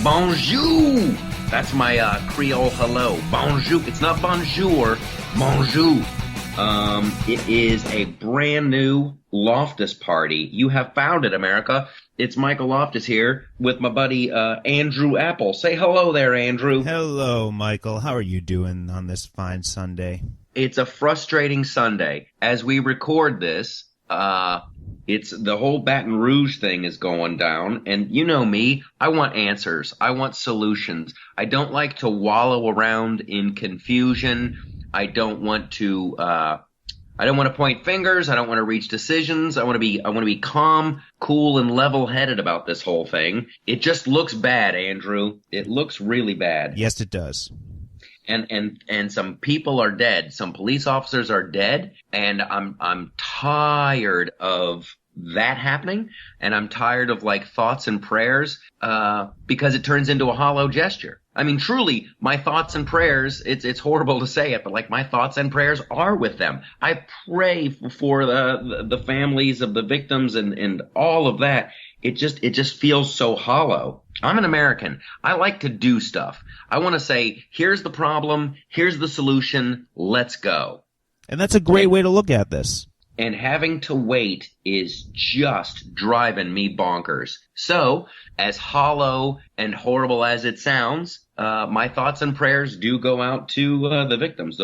Bonjour. That's my Creole hello. Bonjour. It's not bonjour. Bonjour. It is a brand new Loftus Party. You have found it, America. It's Michael Loftus here with my buddy Andrew Apple. Say hello there, Andrew. Hello, Michael. How are you doing on this fine Sunday? It's a frustrating Sunday. As we record this, it's the whole Baton Rouge thing is going down, and you know me, I want answers. I want solutions. I don't like to wallow around in confusion. I don't want to point fingers. I don't want to reach decisions. I want to be calm, cool, and level-headed about this whole thing. It just looks bad, Andrew. It looks really bad. Yes, it does. And some people are dead. Some police officers are dead, and I'm tired of that happening, and I'm tired of like thoughts and prayers because it turns into a hollow gesture. I mean, truly, my thoughts and prayers, it's horrible to say it, but like my thoughts and prayers are with them. I pray for the families of the victims and all of that. It just feels so hollow. I'm an American. I like to do stuff. I want to say, here's the problem, here's the solution, let's go. And that's a great way to look at this. And having to wait is just driving me bonkers. So, as hollow and horrible as it sounds, my thoughts and prayers do go out to the victims.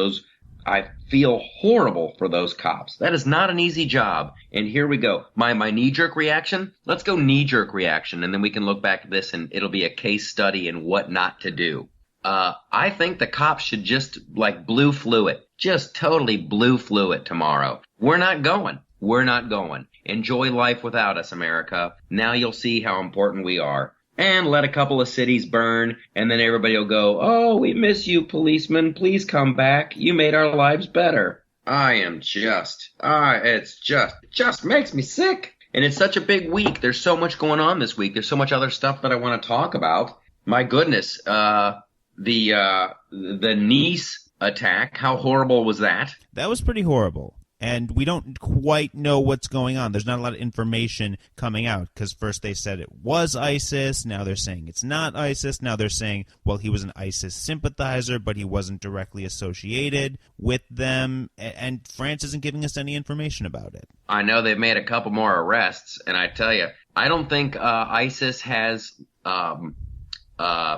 I feel horrible for those cops. That is not an easy job. And here we go. My knee-jerk reaction? Let's go knee-jerk reaction, and then we can look back at this, and it'll be a case study in what not to do. I think the cops should just, like, blue flu it. Just totally blue flu it tomorrow. We're not going. We're not going. Enjoy life without us, America. Now you'll see how important we are. And let a couple of cities burn, and then everybody will go, oh, we miss you, policeman. Please come back. You made our lives better. It just makes me sick. And it's such a big week. There's so much going on this week. There's so much other stuff that I want to talk about. My goodness. The Nice attack, how horrible was that? That was pretty horrible. And we don't quite know what's going on. There's not a lot of information coming out because first they said it was ISIS. Now they're saying it's not ISIS. Now they're saying, well, he was an ISIS sympathizer, but he wasn't directly associated with them. And France isn't giving us any information about it. I know they've made a couple more arrests. And I tell you, I don't think ISIS has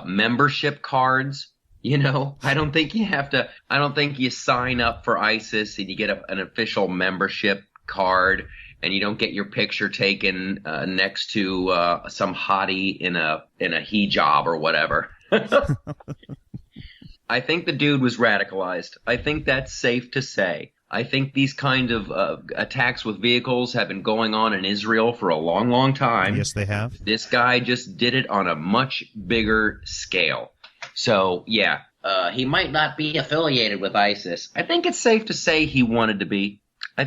membership cards. You know, I don't think you sign up for ISIS and you get an official membership card and you don't get your picture taken next to some hottie in a hijab or whatever. I think the dude was radicalized. I think that's safe to say. I think these kind of attacks with vehicles have been going on in Israel for a long, long time. Yes, they have. This guy just did it on a much bigger scale. So, yeah, he might not be affiliated with ISIS. I think it's safe to say he wanted to be. But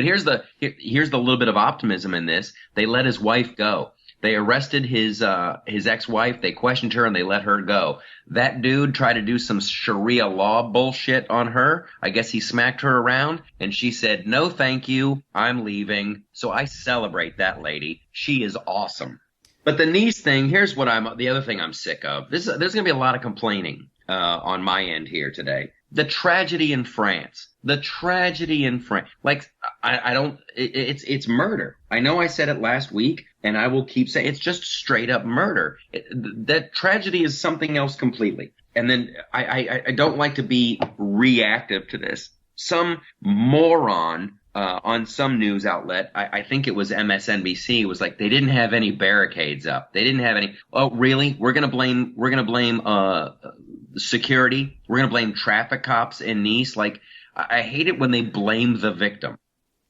here's the little bit of optimism in this. They let his wife go. They arrested his ex-wife. They questioned her and they let her go. That dude tried to do some Sharia law bullshit on her. I guess he smacked her around and she said, no, thank you. I'm leaving. So I celebrate that lady. She is awesome. But the Nice thing, here's the other thing I'm sick of. There's going to be a lot of complaining on my end here today. The tragedy in France. Like, it's murder. I know I said it last week, and I will keep saying it's just straight up murder. That tragedy is something else completely. And then I don't like to be reactive to this. Some moron on some news outlet, I think it was MSNBC, was like they didn't have any barricades up. They didn't have any. Oh, really? We're gonna blame security. We're gonna blame traffic cops in Nice. Like, I hate it when they blame the victim.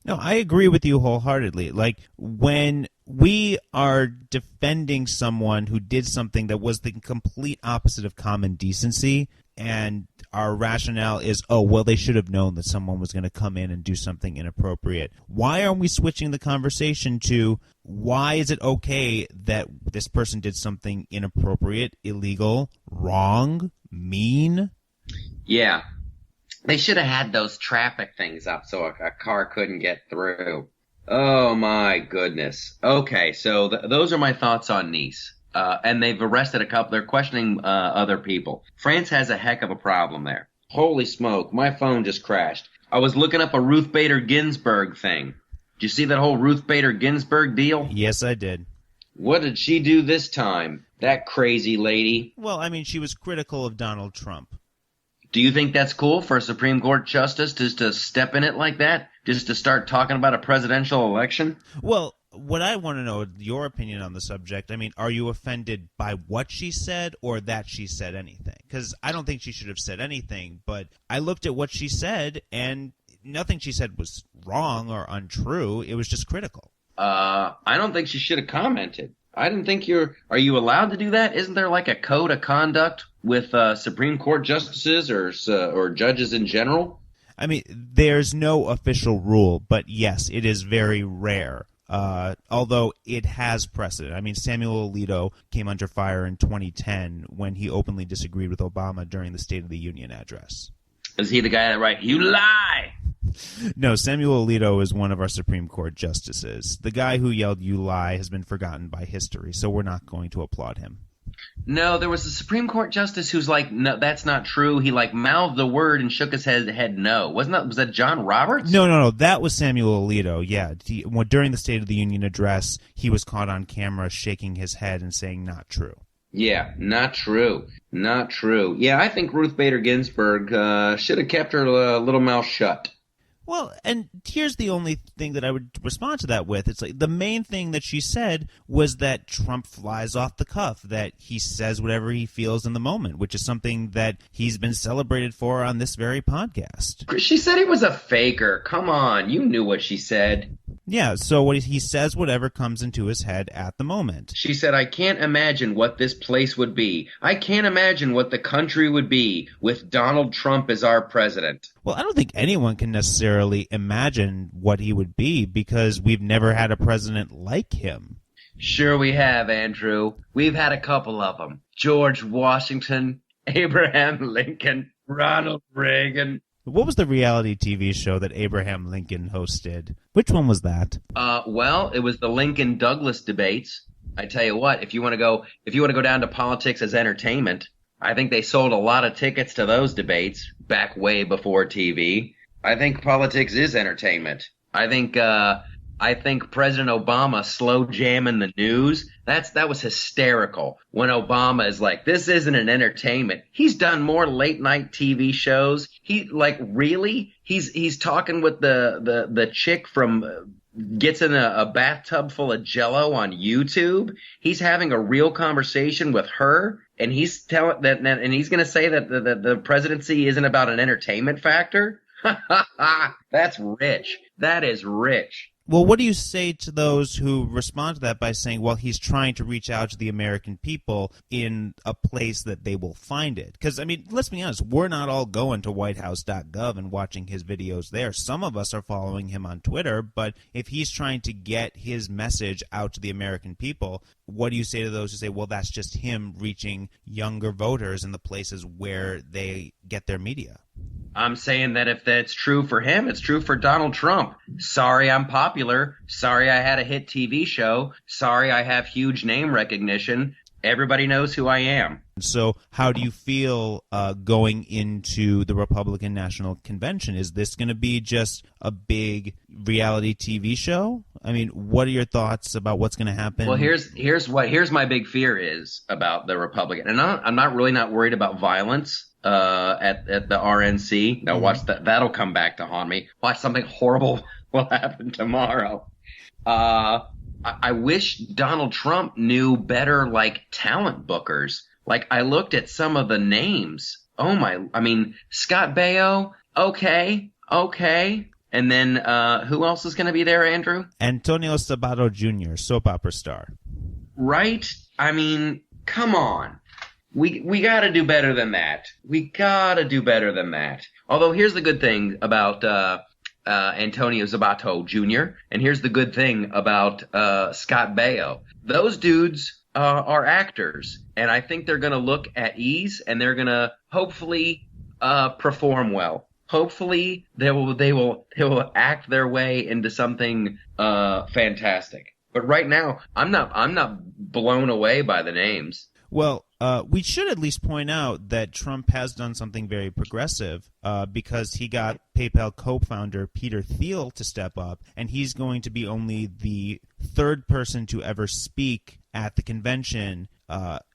No, I agree with you wholeheartedly. Like, when we are defending someone who did something that was the complete opposite of common decency, and our rationale is, oh, well, they should have known that someone was going to come in and do something inappropriate. Why aren't we switching the conversation to why is it okay that this person did something inappropriate, illegal, wrong, mean? Yeah. They should have had those traffic things up so a car couldn't get through. Oh, my goodness. Okay, so those are my thoughts on Nice. And they've arrested a couple. They're questioning other people. France has a heck of a problem there. Holy smoke, my phone just crashed. I was looking up a Ruth Bader Ginsburg thing. Did you see that whole Ruth Bader Ginsburg deal? Yes, I did. What did she do this time? That crazy lady. Well, I mean, she was critical of Donald Trump. Do you think that's cool for a Supreme Court justice just to step in it like that? Just to start talking about a presidential election? Well, what I want to know, your opinion on the subject, I mean, are you offended by what she said or that she said anything? Because I don't think she should have said anything, but I looked at what she said, and nothing she said was wrong or untrue. It was just critical. I don't think she should have commented. I didn't think are you allowed to do that? Isn't there like a code of conduct with Supreme Court justices or judges in general? I mean, there's no official rule, but yes, it is very rare. Although it has precedent. I mean, Samuel Alito came under fire in 2010 when he openly disagreed with Obama during the State of the Union address. Is he the guy that writes, "You lie"? No, Samuel Alito is one of our Supreme Court justices. The guy who yelled "You lie" has been forgotten by history, so we're not going to applaud him. No, there was a Supreme Court justice who's like, no, that's not true. He like mouthed the word and shook his head no. Was that John Roberts? No. That was Samuel Alito, yeah. During the State of the Union address, he was caught on camera shaking his head and saying not true. Yeah, not true. Not true. Yeah, I think Ruth Bader Ginsburg should have kept her little mouth shut. Well, and here's the only thing that I would respond to that with. It's like the main thing that she said was that Trump flies off the cuff, that he says whatever he feels in the moment, which is something that he's been celebrated for on this very podcast. She said he was a faker. Come on, you knew what she said. Yeah, so he says whatever comes into his head at the moment. She said, I can't imagine what this place would be. I can't imagine what the country would be with Donald Trump as our president. Well, I don't think anyone can necessarily imagine what he would be because we've never had a president like him. Sure we have, Andrew. We've had a couple of them. George Washington, Abraham Lincoln, Ronald Reagan. What was the reality TV show that Abraham Lincoln hosted? Which one was that? Well, it was the Lincoln-Douglas debates. I tell you what, if you want to go down to politics as entertainment, I think they sold a lot of tickets to those debates back way before TV. I think politics is entertainment. I think President Obama slow jamming the news, that was hysterical. When Obama is like, this isn't an entertainment. He's done more late night TV shows. He's talking with the chick from gets in a bathtub full of Jello on YouTube. He's having a real conversation with her, and he's telling that, and he's going to say that the presidency isn't about an entertainment factor. That's rich. That is rich. Well, what do you say to those who respond to that by saying, well, he's trying to reach out to the American people in a place that they will find it? Because, I mean, let's be honest, we're not all going to whitehouse.gov and watching his videos there. Some of us are following him on Twitter, but if he's trying to get his message out to the American people, what do you say to those who say, well, that's just him reaching younger voters in the places where they get their media? I'm saying that if that's true for him, it's true for Donald Trump. Sorry I'm popular. Sorry I had a hit TV show. Sorry I have huge name recognition. Everybody knows who I am. So how do you feel going into the Republican National Convention? Is this going to be just a big reality TV show? I mean, what are your thoughts about what's going to happen? Well, here's my big fear is about the Republican. And I'm not worried about violence. At the RNC. Now watch that. That'll come back to haunt me. Watch something horrible will happen tomorrow. I wish Donald Trump knew better, like, talent bookers. Like, I looked at some of the names. Scott Baio. Okay. And then, who else is going to be there, Andrew? Antonio Sabato Jr., soap opera star. Right? I mean, come on. We got to do better than that. Although here's the good thing about Antonio Sabato Jr. and here's the good thing about Scott Baio. Those dudes are actors, and I think they're going to look at ease, and they're going to hopefully perform well. Hopefully they will act their way into something fantastic. But right now, I'm not blown away by the names. Well, we should at least point out that Trump has done something very progressive because he got PayPal co-founder Peter Thiel to step up, and he's going to be only the third person to ever speak at the convention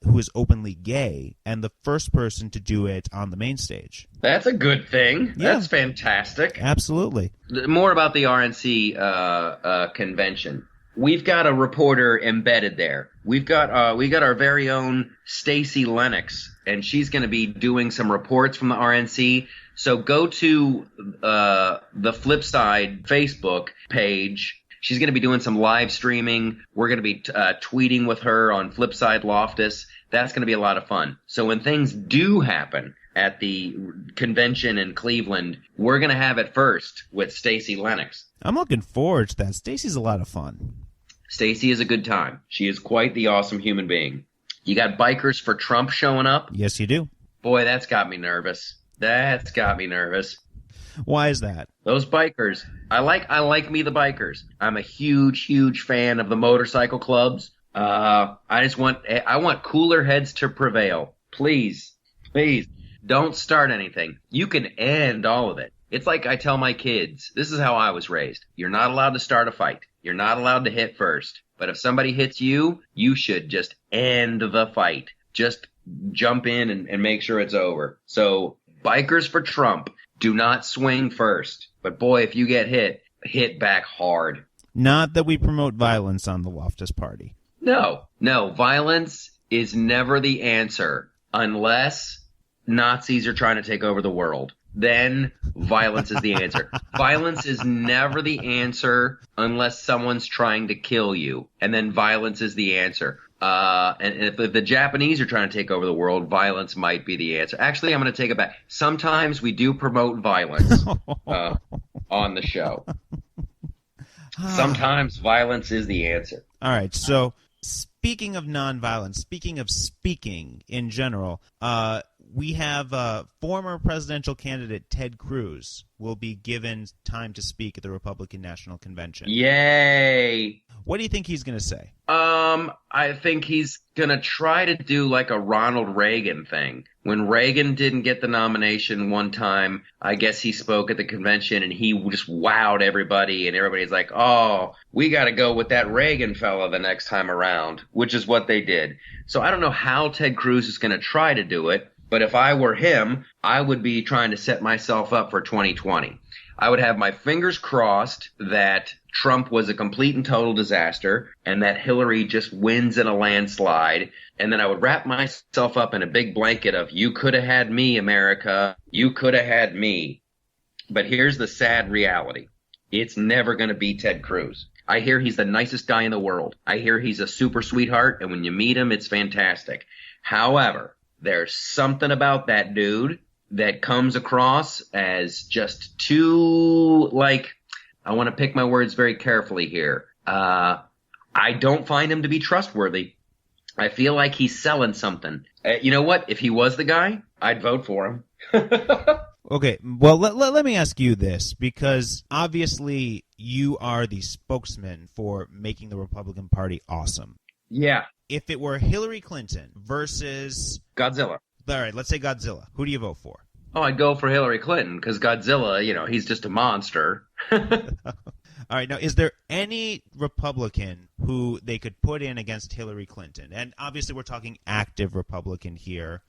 who is openly gay, and the first person to do it on the main stage. That's a good thing. Yeah. That's fantastic. Absolutely. More about the RNC convention. We've got a reporter embedded there. We got our very own Stacey Lennox, and she's going to be doing some reports from the RNC. So go to the Flip Side Facebook page. She's going to be doing some live streaming. We're going to be tweeting with her on Flipside Loftus. That's going to be a lot of fun. So when things do happen at the convention in Cleveland, we're going to have it first with Stacey Lennox. I'm looking forward to that. Stacey's a lot of fun. Stacey is a good time. She is quite the awesome human being. You got Bikers for Trump showing up. Yes, you do. Boy, that's got me nervous. That's got me nervous. Why is that? Those bikers. I like me the bikers. I'm a huge fan of the motorcycle clubs. I want cooler heads to prevail. Please don't start anything. You can end all of it. It's like I tell my kids, this is how I was raised. You're not allowed to start a fight. You're not allowed to hit first. But if somebody hits you, you should just end the fight. Just jump in and make sure it's over. So Bikers for Trump. Do not swing first. But boy, if you get hit back hard. Not that we promote violence on the Loftus Party. No, violence is never the answer unless Nazis are trying to take over the world. Then violence is the answer. Violence is never the answer unless someone's trying to kill you. And then violence is the answer. And if the Japanese are trying to take over the world, violence might be the answer. Actually, I'm going to take it back. Sometimes we do promote violence on the show. Sometimes violence is the answer. All right. So speaking of nonviolence, speaking of speaking in general, we have former presidential candidate Ted Cruz will be given time to speak at the Republican National Convention. Yay! What do you think he's going to say? I think he's going to try to do like a Ronald Reagan thing. When Reagan didn't get the nomination one time, I guess he spoke at the convention and he just wowed everybody, and everybody's like, oh, we got to go with that Reagan fella the next time around, which is what they did. So I don't know how Ted Cruz is going to try to do it, but if I were him, I would be trying to set myself up for 2020. I would have my fingers crossed that Trump was a complete and total disaster and that Hillary just wins in a landslide. And then I would wrap myself up in a big blanket of, you could have had me, America. You could have had me. But here's the sad reality. It's never going to be Ted Cruz. I hear he's the nicest guy in the world. I hear he's a super sweetheart. And when you meet him, it's fantastic. However, there's something about that dude that comes across as just too, like, I want to pick my words very carefully here. I don't find him to be trustworthy. I feel like he's selling something. You know what? If he was the guy, I'd vote for him. Okay, well, let me ask you this, because obviously you are the spokesman for making the Republican Party awesome. Yeah. If it were Hillary Clinton versus Godzilla. All right, let's say Godzilla. Who do you vote for? Oh, I'd go for Hillary Clinton because Godzilla, he's just a monster. All right, now, is there any Republican who they could put in against Hillary Clinton? And obviously we're talking active Republican here,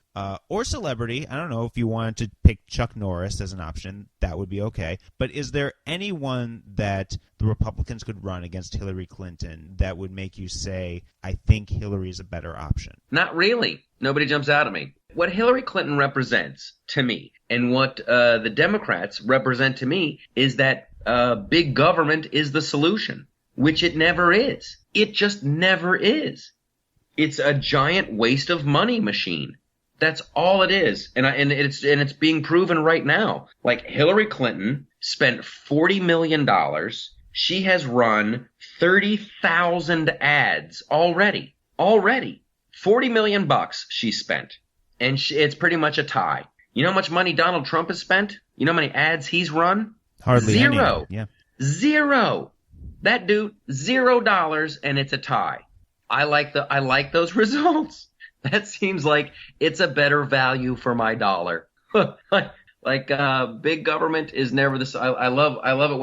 or celebrity. I don't know if you wanted to pick Chuck Norris as an option. That would be okay. But is there anyone that the Republicans could run against Hillary Clinton that would make you say, I think Hillary's a better option? Not really. Nobody jumps out at me. What Hillary Clinton represents to me and what the Democrats represent to me is that big government is the solution, which it never is. It just never is. It's a giant waste of money machine. That's all it is. And it's being proven right now. Like, Hillary Clinton spent $40 million. She has run 30,000 ads already. 40 million bucks she spent. And it's pretty much a tie. You know how much money Donald Trump has spent? You know how many ads he's run? Hardly Zero. Any. Yeah. Zero. That dude, $0, and it's a tie. I like those results. That seems like it's a better value for my dollar. Big government is never this. I love it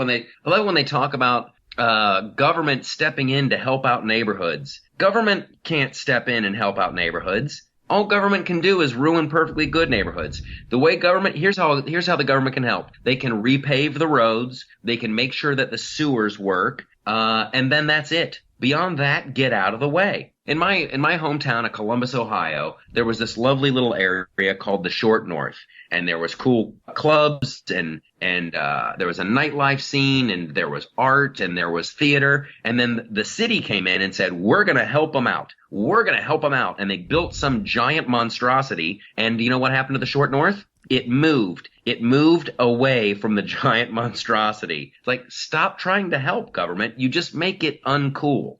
when they talk about government stepping in to help out neighborhoods. Government can't step in and help out neighborhoods. All government can do is ruin perfectly good neighborhoods. The way government, here's how the government can help. They can repave the roads. They can make sure that the sewers work. And then that's it. Beyond that, get out of the way. In my hometown of Columbus, Ohio, there was this lovely little area called the Short North, and there was cool clubs and there was a nightlife scene, and there was art, and there was theater. And then the city came in and said, we're going to help them out. We're going to help them out. And they built some giant monstrosity. And you know what happened to the Short North? It moved. It moved away from the giant monstrosity. It's like, stop trying to help, government. You just make it uncool.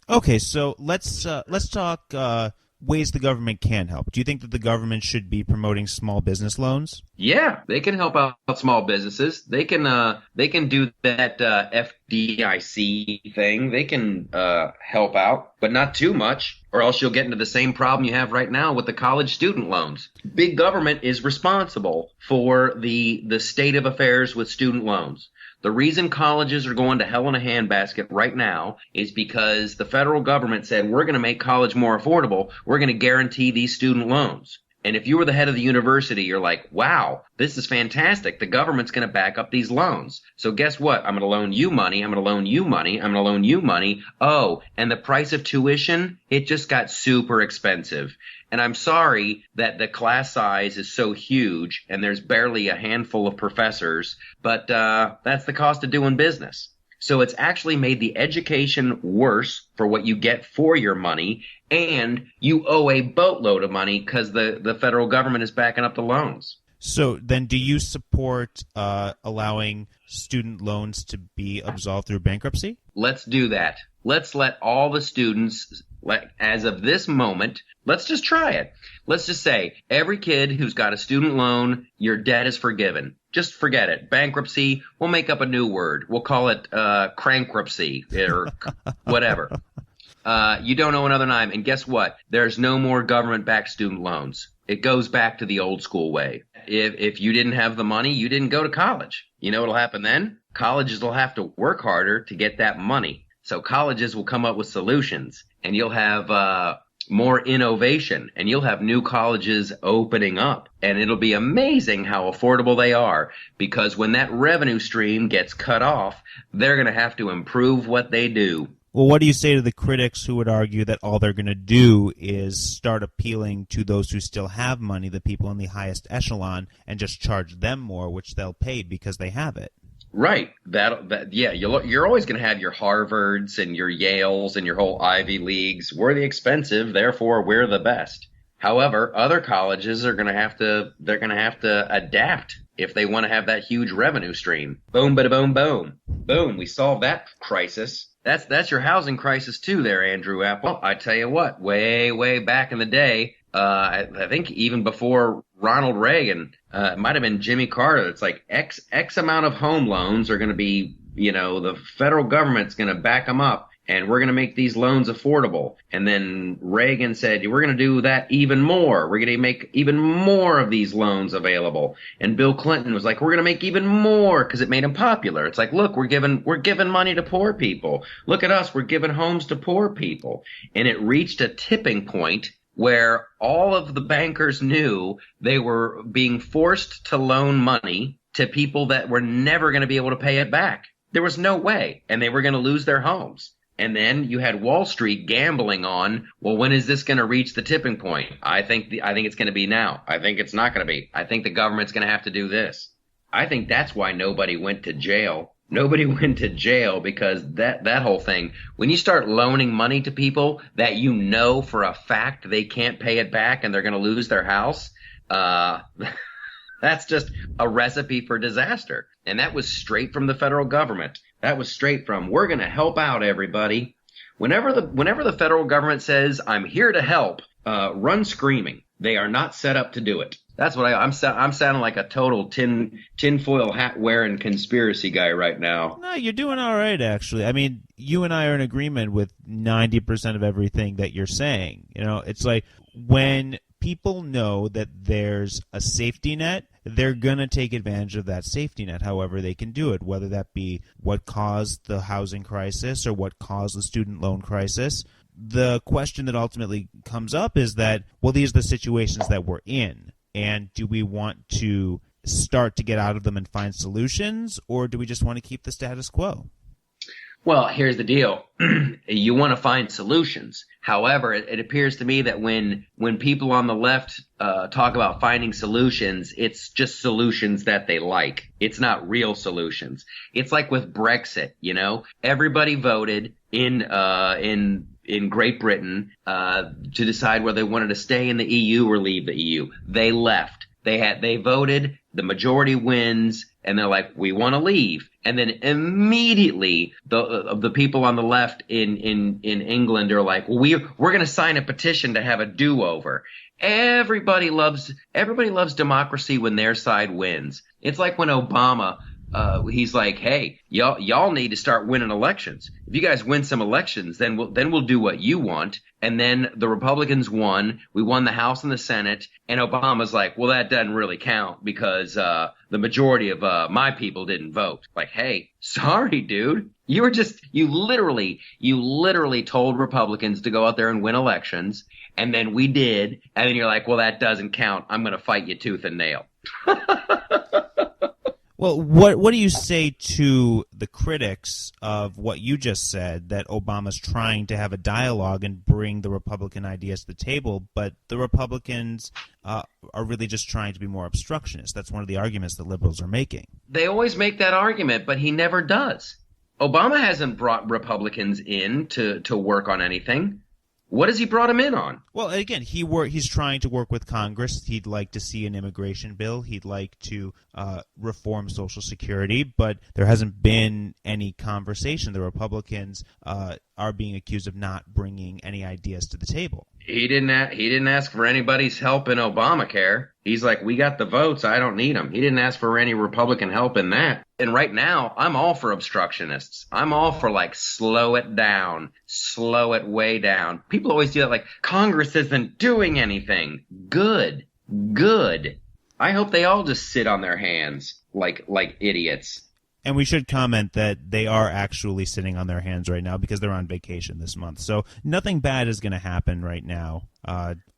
Okay, so let's talk ways the government can help. Do you think that the government should be promoting small business loans? Yeah, they can help out small businesses. They can do that FDIC thing. They can help out, but not too much, or else you'll get into the same problem you have right now with the college student loans. Big government is responsible for the state of affairs with student loans. The reason colleges are going to hell in a handbasket right now is because the federal government said, we're going to make college more affordable. We're going to guarantee these student loans. And if you were the head of the university, you're like, wow, this is fantastic. The government's going to back up these loans. So guess what? I'm going to loan you money. I'm going to loan you money. I'm going to loan you money. Oh, and the price of tuition, it just got super expensive. And I'm sorry that the class size is so huge and there's barely a handful of professors, but that's the cost of doing business. So it's actually made the education worse for what you get for your money, and you owe a boatload of money because the federal government is backing up the loans. So then do you support allowing student loans to be absolved through bankruptcy? Let's do that. Let's let all the students, as of this moment, let's just try it. Let's just say every kid who's got a student loan, your debt is forgiven. Just forget it. Bankruptcy, we'll make up a new word. We'll call it crankruptcy or whatever. You don't owe another dime. And guess what? There's no more government-backed student loans. It goes back to the old school way. If you didn't have the money, you didn't go to college. You know what'll happen then? Colleges will have to work harder to get that money. So colleges will come up with solutions, and you'll have more innovation, and you'll have new colleges opening up. And it'll be amazing how affordable they are, because when that revenue stream gets cut off, they're going to have to improve what they do. Well, what do you say to the critics who would argue that all they're going to do is start appealing to those who still have money, the people in the highest echelon, and just charge them more, which they'll pay because they have it? Right. Yeah, you're always going to have your Harvards and your Yales and your whole Ivy Leagues. We're the expensive, therefore we're the best. However, other colleges are going to have to adapt if they want to have that huge revenue stream. Boom, bada boom, boom. Boom, we solved that crisis. That's your housing crisis too there, Andrew Apple. I tell you what, way back in the day, I think even before Ronald Reagan, it might have been Jimmy Carter. It's like X amount of home loans are going to be, the federal government's going to back them up, and we're going to make these loans affordable. And then Reagan said, we're going to do that even more. We're going to make even more of these loans available. And Bill Clinton was like, we're going to make even more, because it made him popular. It's like, look, we're giving money to poor people. Look at us, we're giving homes to poor people. And it reached a tipping point where all of the bankers knew they were being forced to loan money to people that were never going to be able to pay it back. There was no way, and they were going to lose their homes. And then you had Wall Street gambling on, well, when is this going to reach the tipping point? I think it's going to be now. I think it's not going to be. I think the government's going to have to do this. I think that's why nobody went to jail. Nobody went to jail because that whole thing, when you start loaning money to people that you know for a fact they can't pay it back and they're going to lose their house, that's just a recipe for disaster. And that was straight from the federal government. That was straight from, we're going to help out everybody. Whenever the federal government says, I'm here to help, run screaming. They are not set up to do it. That's what I'm sounding like a total tinfoil hat wearing conspiracy guy right now. No, you're doing all right, actually. I mean, you and I are in agreement with 90% of everything that you're saying. You know, it's like when people know that there's a safety net, they're going to take advantage of that safety net however they can do it, whether that be what caused the housing crisis or what caused the student loan crisis. The question that ultimately comes up is that, well, these are the situations that we're in. And do we want to start to get out of them and find solutions, or do we just want to keep the status quo? Well, here's the deal. You want to find solutions. However, it appears to me that when people on the left talk about finding solutions, it's just solutions that they like. It's not real solutions. It's like with Brexit, you know? Everybody voted in Great Britain to decide whether they wanted to stay in the EU or leave the EU. They left. They voted, the majority wins, and they're like, we want to leave. And then immediately the people on the left in England are like, well, we're going to sign a petition to have a do-over. Everybody loves democracy when their side wins. It's like when Obama he's like, hey, y'all need to start winning elections. If you guys win some elections, then we'll do what you want. And then the Republicans won. We won the House and the Senate. And Obama's like, well, that doesn't really count because the majority of my people didn't vote. Like, hey, sorry, dude. You literally told Republicans to go out there and win elections. And then we did. And then you're like, well, that doesn't count. I'm going to fight you tooth and nail. Well, what do you say to the critics of what you just said, that Obama's trying to have a dialogue and bring the Republican ideas to the table, but the Republicans are really just trying to be more obstructionist? That's one of the arguments that liberals are making. They always make that argument, but he never does. Obama hasn't brought Republicans in to work on anything. What has he brought him in on? Well, again, he's trying to work with Congress. He'd like to see an immigration bill. He'd like to reform Social Security, but there hasn't been any conversation. The Republicans are being accused of not bringing any ideas to the table. He didn't ask for anybody's help in Obamacare. He's like, we got the votes. I don't need them. He didn't ask for any Republican help in that. And right now, I'm all for obstructionists. I'm all for, like, slow it down, slow it way down. People always do that, like, Congress isn't doing anything. Good. I hope they all just sit on their hands like idiots. And we should comment that they are actually sitting on their hands right now because they're on vacation this month. So nothing bad is going to happen right now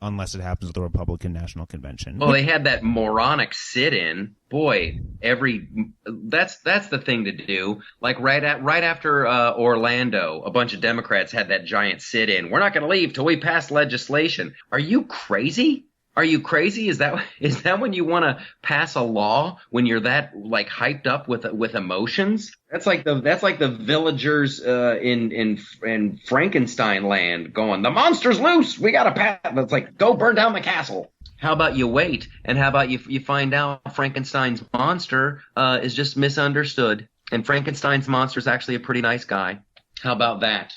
unless it happens at the Republican National Convention. Well, they had that moronic sit-in. Boy, that's the thing to do. Like right after Orlando, a bunch of Democrats had that giant sit-in. We're not going to leave till we pass legislation. Are you crazy? Are you crazy? Is that when you want to pass a law, when you're that like hyped up with emotions? That's like the villagers in Frankenstein land going, the monster's loose. We got to pass. It's like, go burn down the castle. How about you wait, and how about you find out Frankenstein's monster is just misunderstood, and Frankenstein's monster is actually a pretty nice guy. How about that?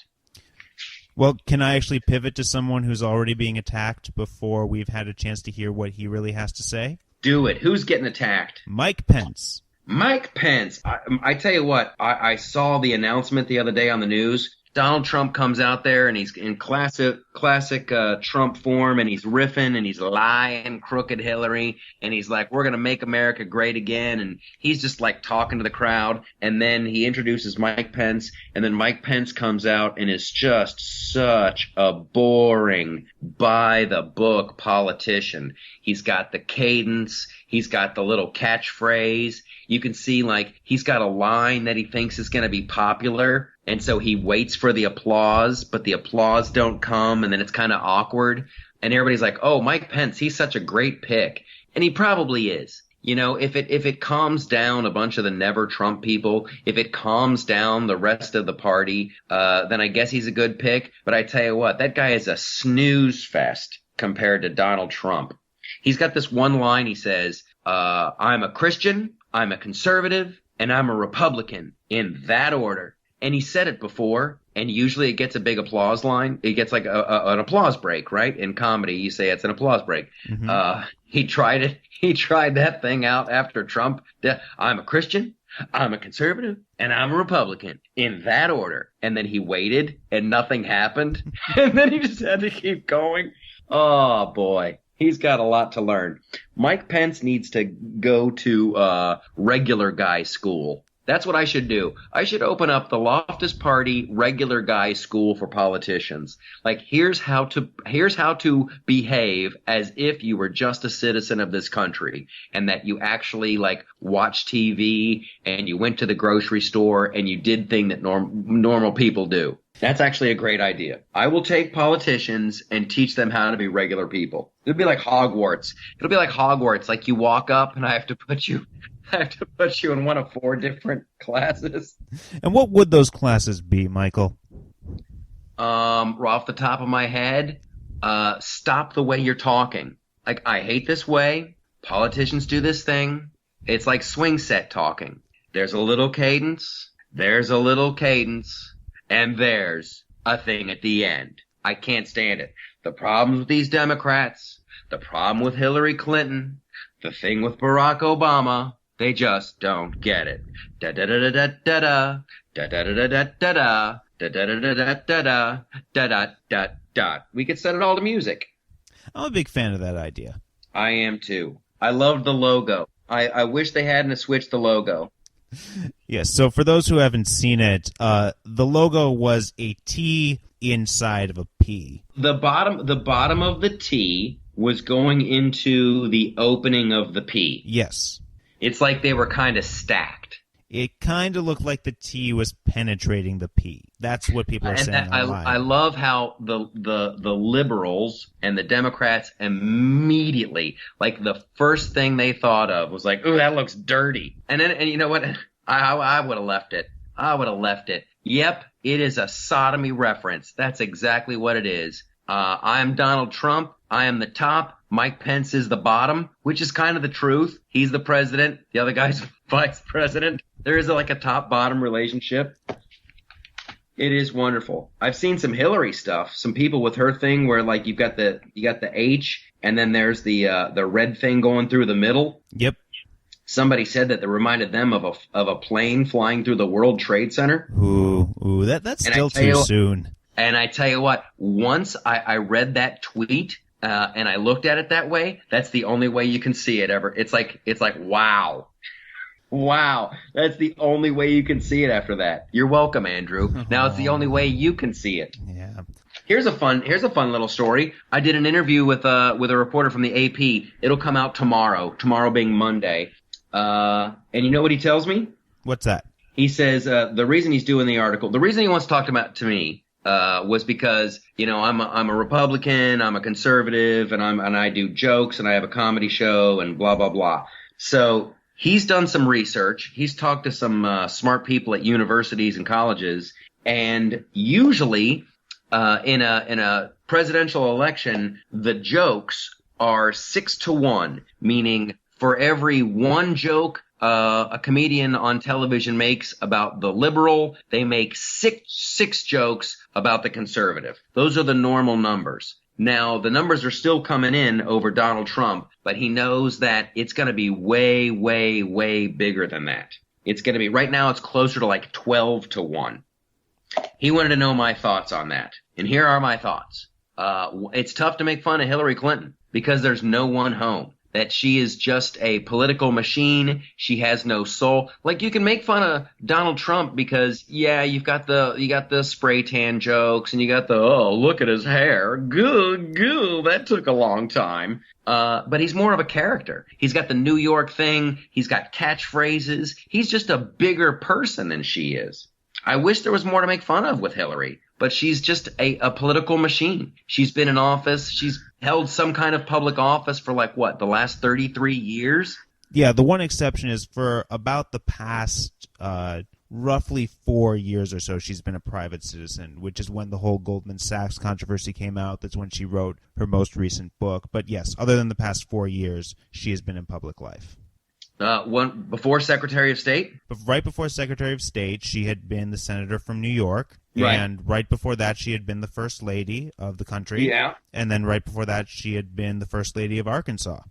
Well, can I actually pivot to someone who's already being attacked before we've had a chance to hear what he really has to say? Do it. Who's getting attacked? Mike Pence. Mike Pence. I tell you what, I saw the announcement the other day on the news. Donald Trump comes out there and he's in classic Trump form, and he's riffing and he's lying, crooked Hillary, and he's like, we're going to make America great again. And he's just like talking to the crowd. And then he introduces Mike Pence, and then Mike Pence comes out and is just such a boring, by the book politician. He's got the cadence. He's got the little catchphrase. You can see like he's got a line that he thinks is going to be popular. And so he waits for the applause, but the applause don't come, and then it's kind of awkward. And everybody's like, oh, Mike Pence, he's such a great pick. And he probably is. You know, if it calms down a bunch of the never Trump people, if it calms down the rest of the party, then I guess he's a good pick. But I tell you what, that guy is a snooze fest compared to Donald Trump. He's got this one line. He says, I'm a Christian, I'm a conservative, and I'm a Republican, in that order. and he said it before, and usually it gets a big applause line. It gets like an applause break, right? In comedy, you say it's an applause break. Mm-hmm. He tried it. He tried that thing out after Trump. I'm a Christian, I'm a conservative, and I'm a Republican, in that order. And then he waited, and nothing happened. And then he just had to keep going. Oh, boy. He's got a lot to learn. Mike Pence needs to go to regular guy school. That's what I should do. I should open up the Loftus Party regular guy school for politicians. Like, here's how to behave as if you were just a citizen of this country, and that you actually like watch TV and you went to the grocery store and you did things that normal people do. That's actually a great idea. I will take politicians and teach them how to be regular people. It'll be like Hogwarts. It'll be like Hogwarts. Like, you walk up and I have to put you in one of 4 different classes. And what would those classes be, Michael? Off the top of my head, stop the way you're talking. Like, I hate this way. Politicians do this thing. It's like swing set talking. There's a little cadence. There's a little cadence. And there's a thing at the end. I can't stand it. The problems with these Democrats, the problem with Hillary Clinton, the thing with Barack Obama, they just don't get it. Da da da da da da da da da da da da da da da da da da da da. We could set it all to music. I'm a big fan of that idea. I am too. I loved the logo. I wish they hadn't switched the logo. Yes, so for those who haven't seen it, the logo was a T inside of a P. The bottom of the T was going into the opening of the P. Yes. It's like they were kind of stacked. It kind of looked like the T was penetrating the P. That's what people are saying online. I love how the liberals and the Democrats immediately, like, the first thing they thought of was like, "Ooh, that looks dirty." And you know what? I would have left it. I would have left it. Yep, it is a sodomy reference. That's exactly what it is. I am Donald Trump. I am the top. Mike Pence is the bottom, which is kind of the truth. He's the president. The other guy's vice president. There is like a top-bottom relationship. It is wonderful. I've seen some Hillary stuff. Some people with her thing where, like, you got the H, and then there's the red thing going through the middle. Yep. Somebody said that reminded them of a plane flying through the World Trade Center. Ooh, that's still too soon. And I tell you what, once I read that tweet and I looked at it that way, that's the only way you can see it ever. It's like wow. Wow, that's the only way you can see it after that. You're welcome, Andrew. Now it's the only way you can see it. Yeah. Here's a fun little story. I did an interview with a reporter from the AP. It'll come out tomorrow being Monday. And you know what he tells me? What's that? He says the reason he's doing the article, the reason he wants to talk to me was because, you know, I'm a Republican, I'm a conservative, and I do jokes and I have a comedy show and blah blah blah. So he's done some research. He's talked to some smart people at universities and colleges, and usually in a presidential election, the jokes are 6-1, meaning for every one joke a comedian on television makes about the liberal, they make six jokes about the conservative. Those are the normal numbers. Now, the numbers are still coming in over Donald Trump, but he knows that it's going to be way, way, way bigger than that. It's going to be, right now it's closer to like 12-1. He wanted to know my thoughts on that. And here are my thoughts. It's tough to make fun of Hillary Clinton because there's no one home. That she is just a political machine. She has no soul. Like, you can make fun of Donald Trump because, yeah, you got the spray tan jokes and you got the, oh, look at his hair. Goo, that took a long time. But he's more of a character. He's got the New York thing. He's got catchphrases. He's just a bigger person than she is. I wish there was more to make fun of with Hillary, but she's just a political machine. She's been in office. She's held some kind of public office for like what, the last 33 years? Yeah, the one exception is for about the past roughly 4 years or so, she's been a private citizen, which is when the whole Goldman Sachs controversy came out. That's when she wrote her most recent book. But yes, other than the past 4 years, she has been in public life. One before Secretary of State. But right before Secretary of State, she had been the senator from New York. Right. And right before that, she had been the first lady of the country. Yeah. And then right before that, she had been the first lady of Arkansas.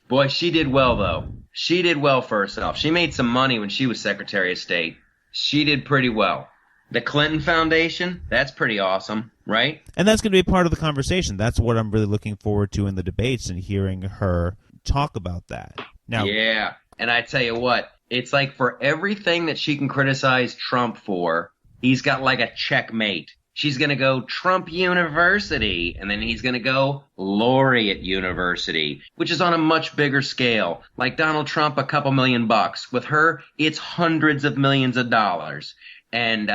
Boy, she did well, though. She did well for herself. She made some money when she was Secretary of State. She did pretty well. The Clinton Foundation, that's pretty awesome, right? And that's going to be part of the conversation. That's what I'm really looking forward to in the debates and hearing her talk about that. Now, yeah, and I tell you what, it's like for everything that she can criticize Trump for, he's got like a checkmate. She's going to go Trump University, and then he's going to go Laureate University, which is on a much bigger scale. Like Donald Trump, a couple $1,000,000. With her, it's hundreds of millions of dollars. And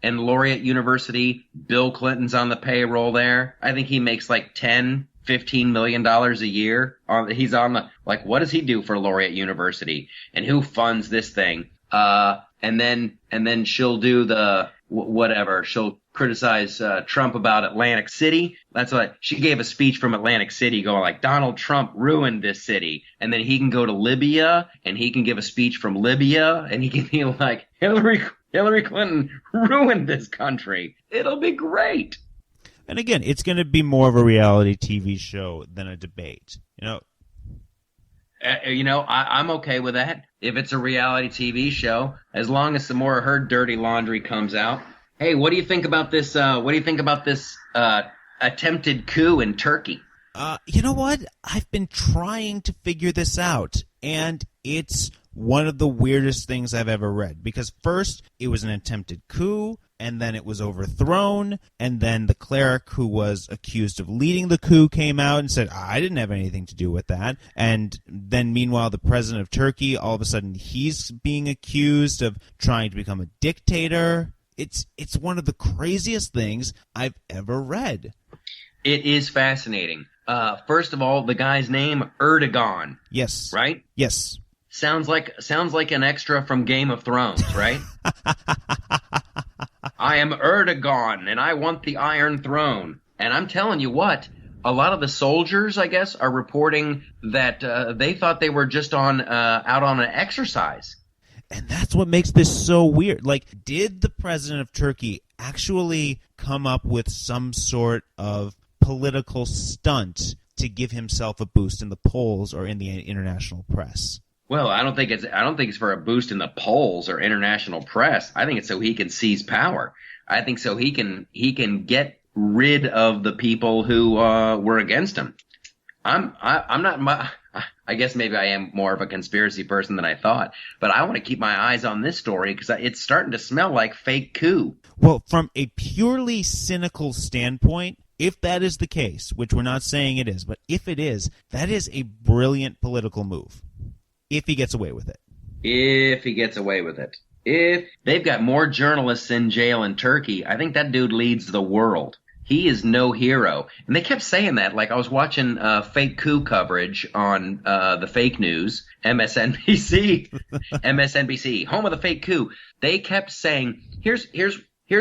Laureate University, Bill Clinton's on the payroll there. I think he makes like $10-15 million a year. He's on the, like, what does he do for Laureate University? And who funds this thing? And then she'll do the whatever. She'll criticize Trump about Atlantic City. That's what she gave a speech from Atlantic City going like, Donald Trump ruined this city. And then he can go to Libya and he can give a speech from Libya and he can be like, Hillary Clinton ruined this country. It'll be great. and again, it's going to be more of a reality TV show than a debate. I'm okay with that. If it's a reality TV show, as long as some more of her dirty laundry comes out. Hey, what do you think about this? Attempted coup in Turkey? You know what? I've been trying to figure this out, and it's one of the weirdest things I've ever read. Because first, it was an attempted coup, and then it was overthrown, and then the cleric who was accused of leading the coup came out and said, I didn't have anything to do with that. And then meanwhile, the president of Turkey, all of a sudden, he's being accused of trying to become a dictator. It's one of the craziest things I've ever read. It is fascinating. First of all, the guy's name, Erdogan. Yes. Right? Yes. Sounds like an extra from Game of Thrones, right? I am Erdogan, and I want the Iron Throne. And I'm telling you what, a lot of the soldiers, I guess, are reporting that they thought they were just out on an exercise. And that's what makes this so weird. Like, did the president of Turkey actually come up with some sort of political stunt to give himself a boost in the polls or in the international press? Well, I don't think it's for a boost in the polls or international press. I think it's so he can seize power. I think so he can get rid of the people who were against him. I guess maybe I am more of a conspiracy person than I thought, but I want to keep my eyes on this story because it's starting to smell like fake coup. Well, from a purely cynical standpoint, if that is the case, which we're not saying it is, but if it is, that is a brilliant political move. If he gets away with it. If he gets away with it. If they've got more journalists in jail in Turkey, I think that dude leads the world. He is no hero. And they kept saying that. Like I was watching fake coup coverage on the fake news, MSNBC, home of the fake coup. They kept saying, here's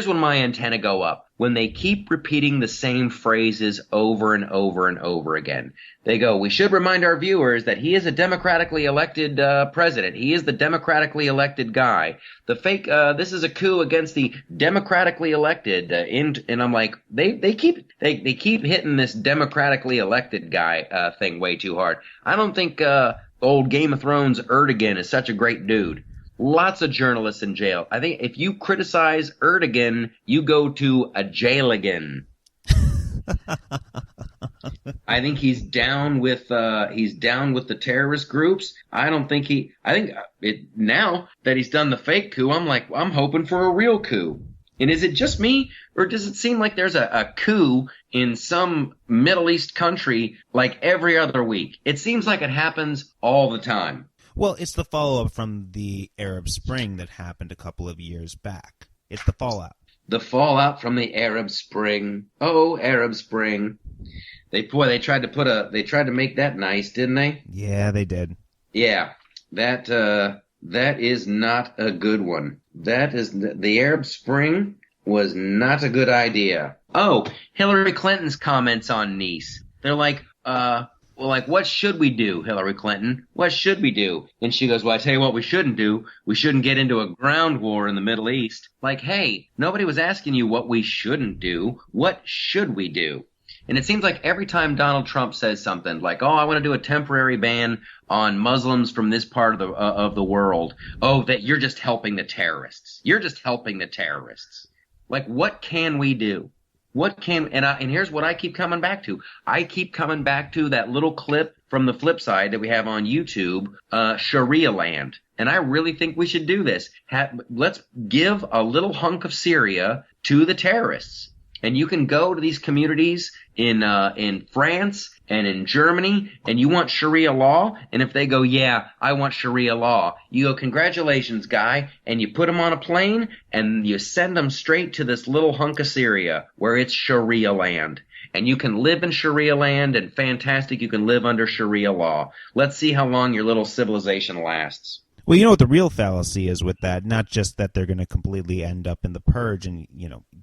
when my antenna go up. When they keep repeating the same phrases over and over and over again. They go, we should remind our viewers that he is a democratically elected president. He is the democratically elected guy. The fake, this is a coup against the democratically elected. And I'm like, they keep hitting this democratically elected guy thing way too hard. I don't think old Game of Thrones Erdogan is such a great dude. Lots of journalists in jail. I think if you criticize Erdogan, you go to a jail again. I think he's down with the terrorist groups. I think now that he's done the fake coup, I'm hoping for a real coup. And is it just me, or does it seem like there's a coup in some Middle East country like every other week? It seems like it happens all the time. Well, it's the follow-up from the Arab Spring that happened a couple of years back. It's the fallout. The fallout from the Arab Spring. Oh, Arab Spring. They tried to make that nice, didn't they? Yeah, they did. Yeah. That is not a good one. The Arab Spring was not a good idea. Oh, Hillary Clinton's comments on Nice. They're like, well, like, what should we do, Hillary Clinton? What should we do? And she goes, well, I tell you what we shouldn't do. We shouldn't get into a ground war in the Middle East. Like, hey, nobody was asking you what we shouldn't do. What should we do? And it seems like every time Donald Trump says something like, oh, I want to do a temporary ban on Muslims from this part of the world. Oh, that you're just helping the terrorists. You're just helping the terrorists. Like, what can we do? And here's what I keep coming back to. I keep coming back to that little clip from the flip side that we have on YouTube, Sharia land. And I really think we should do this. Let's give a little hunk of Syria to the terrorists. And you can go to these communities in France and in Germany, and you want Sharia law. And if they go, yeah, I want Sharia law, you go, congratulations, guy. And you put them on a plane, and you send them straight to this little hunk of Syria where it's Sharia land. And you can live in Sharia land, and fantastic, you can live under Sharia law. Let's see how long your little civilization lasts. Well, you know what the real fallacy is with that? Not just that they're going to completely end up in the purge and,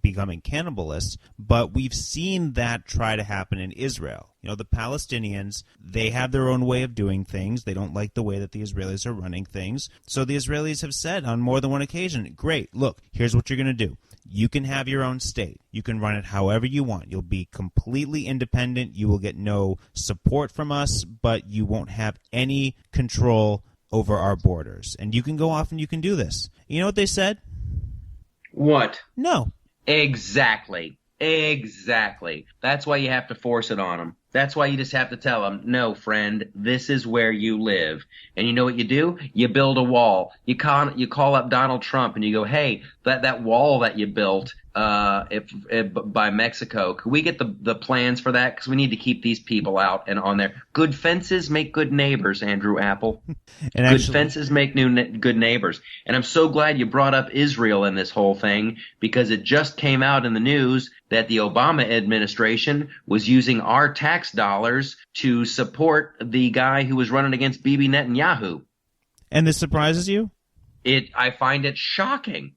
becoming cannibalists, but we've seen that try to happen in Israel. The Palestinians, they have their own way of doing things. They don't like the way that the Israelis are running things. So the Israelis have said on more than one occasion, great, look, here's what you're going to do. You can have your own state. You can run it however you want. You'll be completely independent. You will get no support from us, but you won't have any control over our borders. And you can go off and you can do this. You know what they said? What? No. Exactly. That's why you have to force it on them. That's why you just have to tell them, no, friend, this is where you live. And you know what you do? You build a wall. You call up Donald Trump and you go, hey, that wall that you built by Mexico, could we get the plans for that? Because we need to keep these people out and on there. Good fences make good neighbors, Andrew Apple. And good fences make good neighbors. And I'm so glad you brought up Israel in this whole thing, because it just came out in the news that the Obama administration was using our tax dollars to support the guy who was running against Bibi Netanyahu. And this surprises you? I find it shocking.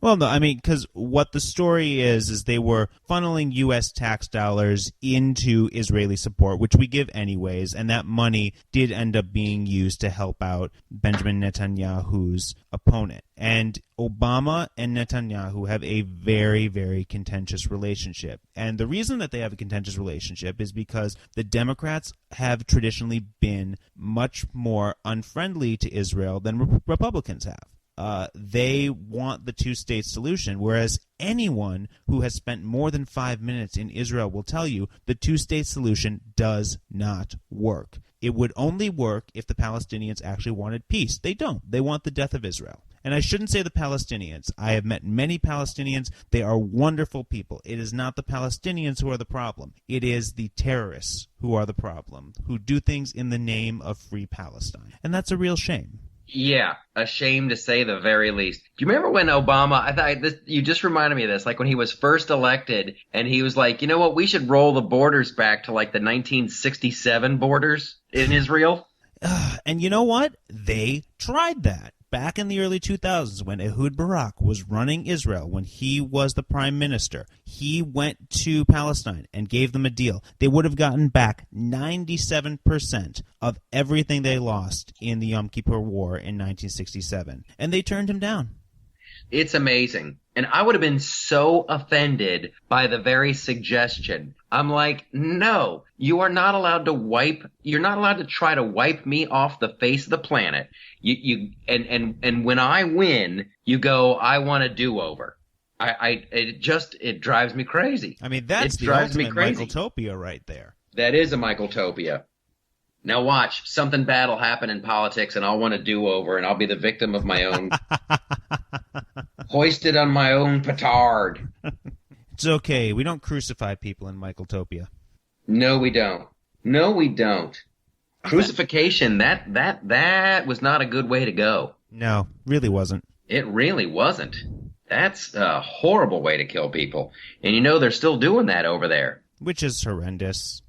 Well, no, I mean, because what the story is they were funneling U.S. tax dollars into Israeli support, which we give anyways, and that money did end up being used to help out Benjamin Netanyahu's opponent. And Obama and Netanyahu have a very, very contentious relationship. And the reason that they have a contentious relationship is because the Democrats have traditionally been much more unfriendly to Israel than Republicans have. They want the two-state solution, whereas anyone who has spent more than 5 minutes in Israel will tell you the two-state solution does not work. It would only work if the Palestinians actually wanted peace. They don't. They want the death of Israel. And I shouldn't say the Palestinians. I have met many Palestinians. They are wonderful people. It is not the Palestinians who are the problem. It is the terrorists who are the problem, who do things in the name of free Palestine. And that's a real shame. Yeah, a shame to say the very least. Do you remember when Obama, you just reminded me of this, like when he was first elected and he was like, you know what, we should roll the borders back to like the 1967 borders in Israel? And you know what? They tried that. Back in the early 2000s, when Ehud Barak was running Israel, when he was the prime minister, he went to Palestine and gave them a deal. They would have gotten back 97% of everything they lost in the Yom Kippur War in 1967, and they turned him down. It's amazing. And I would have been so offended by the very suggestion. I'm like, no, you are not allowed you're not allowed to try to wipe me off the face of the planet. And when I win, you go, I want a do-over. It drives me crazy. I mean, that's the ultimate Michaeltopia right there. That is a Michaeltopia. Now watch, something bad will happen in politics and I'll want a do-over and I'll be the victim of my own. Hoisted on my own petard. It's okay. We don't crucify people in Michaeltopia. No, we don't. Crucifixion, that was not a good way to go. No, really wasn't. It really wasn't. That's a horrible way to kill people. And they're still doing that over there. Which is horrendous.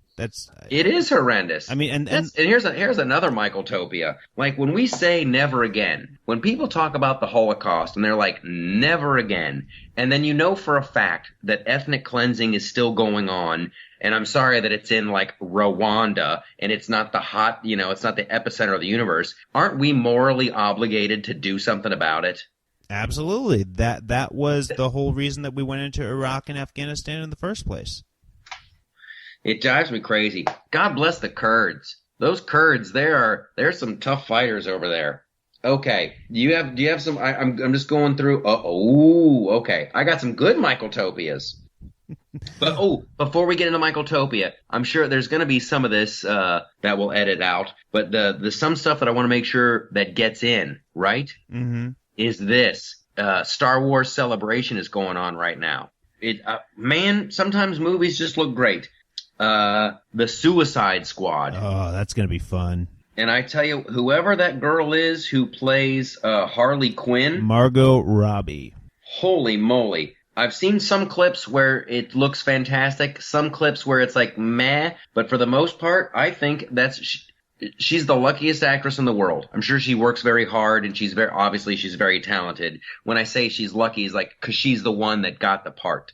It is horrendous. I mean, and here's another Michaeltopia. Like when we say never again, when people talk about the Holocaust and they're like never again, and then you know for a fact that ethnic cleansing is still going on, and I'm sorry that it's in like Rwanda and it's not it's not the epicenter of the universe. Aren't we morally obligated to do something about it? Absolutely. That was the whole reason that we went into Iraq and Afghanistan in the first place. It drives me crazy. God bless the Kurds. Those Kurds, they're some tough fighters over there. Okay, do you have some? I'm just going through. Okay, I got some good Michaeltopias. But before we get into Michaeltopia, I'm sure there's going to be some of this that we'll edit out. But the some stuff that I want to make sure that gets in, right? Mm-hmm. Is this Star Wars Celebration is going on right now. Sometimes movies just look great. The Suicide Squad. Oh, that's going to be fun. And I tell you, whoever that girl is who plays Harley Quinn. Margot Robbie. Holy moly. I've seen some clips where it looks fantastic, some clips where it's like meh, but for the most part, I think she's the luckiest actress in the world. I'm sure she works very hard, and she's very talented. When I say she's lucky, it's like because she's the one that got the part.